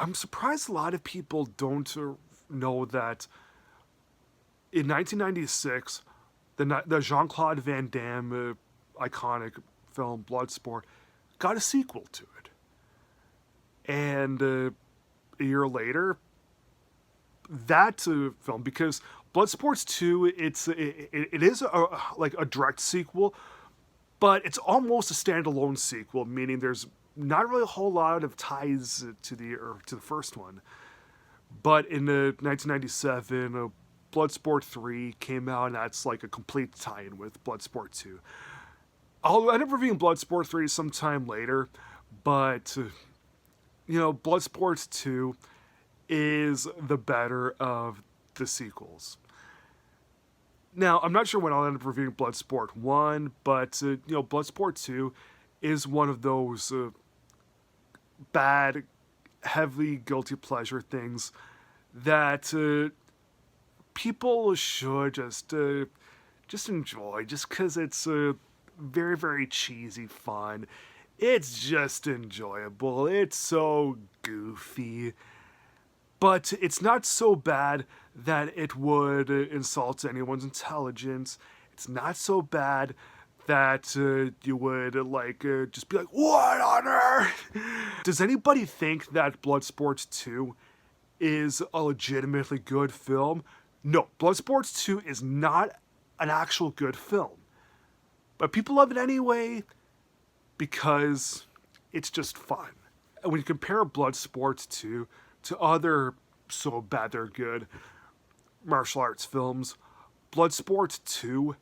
I'm surprised a lot of people don't know that in 1996, the Jean-Claude Van Damme iconic film Bloodsport got a sequel to it. And a year later, that film, because Bloodsports 2, it is like a direct sequel, but it's almost a standalone sequel, meaning there's not really a whole lot of ties to the first one. But in 1997, Bloodsport 3 came out, and that's like a complete tie-in with Bloodsport 2. I'll end up reviewing Bloodsport 3 sometime later, but Bloodsport 2 is the better of the sequels. Now, I'm not sure when I'll end up reviewing Bloodsport 1, but Bloodsport 2 is one of those bad, heavily guilty pleasure things that people should just enjoy, just because it's very, very cheesy fun. It's just enjoyable. It's so goofy. But it's not so bad that it would insult anyone's intelligence. It's not so bad that you would just be like, what on earth? Does anybody think that Bloodsport 2 is a legitimately good film? No, Bloodsport 2 is not an actual good film. But people love it anyway because it's just fun. And when you compare Bloodsport 2 to other so bad they're good martial arts films, Bloodsport 2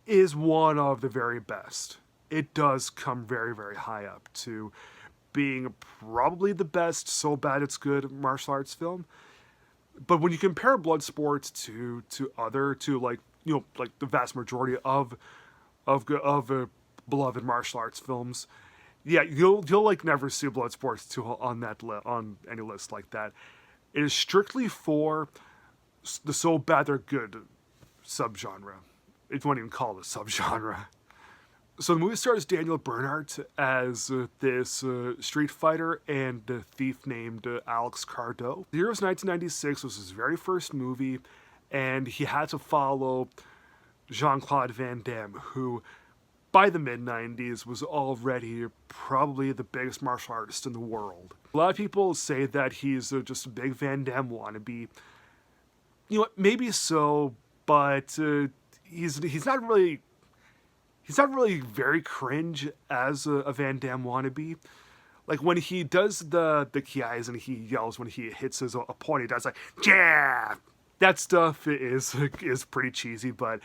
is one of the very best. It does come very, very high up to being probably the best so bad it's good martial arts film. But when you compare Bloodsport to the vast majority of beloved martial arts films, yeah, you'll never see Bloodsport 2 on any list like that. It is strictly for the so bad they're good subgenre, if you want to even call it a subgenre. So the movie stars Daniel Bernhardt as this street fighter and thief named Alex Cardo. The year was 1996, was his very first movie, and he had to follow Jean-Claude Van Damme, who by the mid-90s was already probably the biggest martial artist in the world. A lot of people say that he's just a big Van Damme wannabe. You know what, maybe so, but he's not really very cringe as a Van Damme wannabe. Like when he does the kiais and he yells when he hits his opponent, he does like, yeah! That stuff is pretty cheesy, but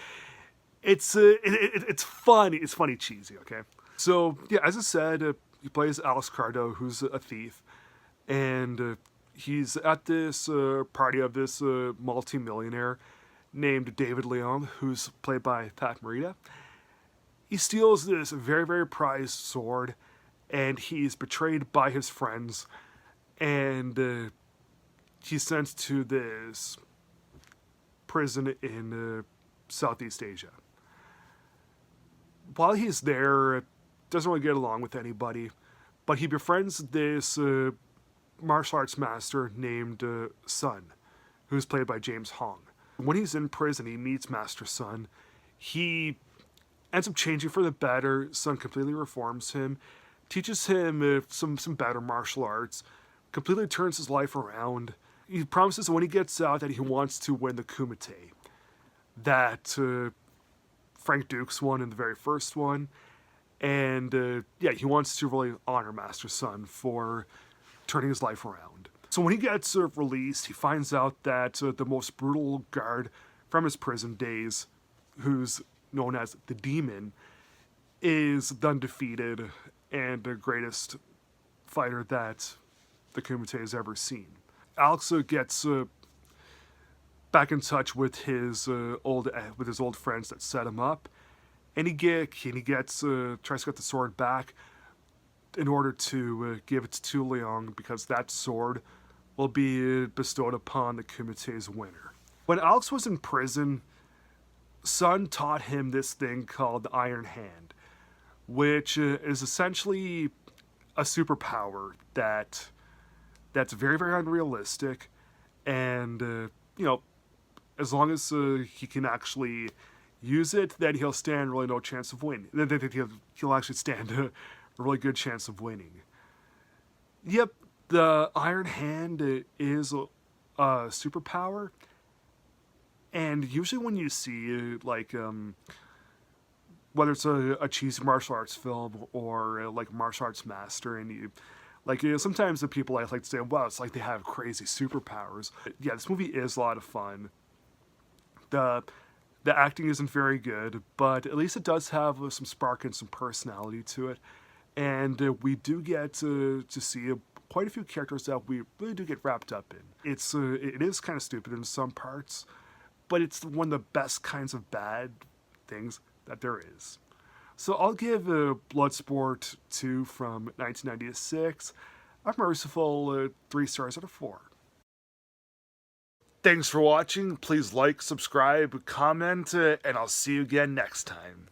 it's fun. It's funny cheesy, okay? So, yeah, as I said, he plays Alex Cardo, who's a thief, and he's at this party of this multi-millionaire named David Leon, who's played by Pat Morita. He steals this very, very prized sword, and he's betrayed by his friends, and he's sent to this prison in Southeast Asia. While he's there, doesn't really get along with anybody, but he befriends this martial arts master named Sun, who's played by James Hong. When he's in prison, he meets Master Sun. He ends up changing for the better. Sun completely reforms him, teaches him some better martial arts, completely turns his life around. He promises when he gets out that he wants to win the Kumite that Frank Dukes won in the very first one. And he wants to really honor Master Sun for turning his life around. So when he gets released, he finds out that the most brutal guard from his prison days, who's known as the Demon, is the undefeated and the greatest fighter that the Kumite has ever seen. Alex gets back in touch with his old friends that set him up, and he tries to get the sword back in order to give it to Leon, because that sword will be bestowed upon the Kumite's winner. When Alex was in prison, Sun taught him this thing called the Iron Hand, which is essentially a superpower that that's very, very unrealistic, and you know, as long as he can actually use it, then he'll stand really no chance of winning. Then he'll actually stand a really good chance of winning. Yep, the Iron Hand is a superpower, and usually when you see like whether it's a cheesy martial arts film or like martial arts master, and you like sometimes the people I like to say, "Wow, it's like they have crazy superpowers." Yeah, this movie is a lot of fun. The the acting isn't very good, but at least it does have some spark and some personality to it, and we do get to see quite a few characters that we really do get wrapped up in. It is kind of stupid in some parts, but it's one of the best kinds of bad things that there is. So I'll give Bloodsport 2 from 1996 a merciful 3 stars out of 4. Thanks for watching. Please like, subscribe, comment, and I'll see you again next time.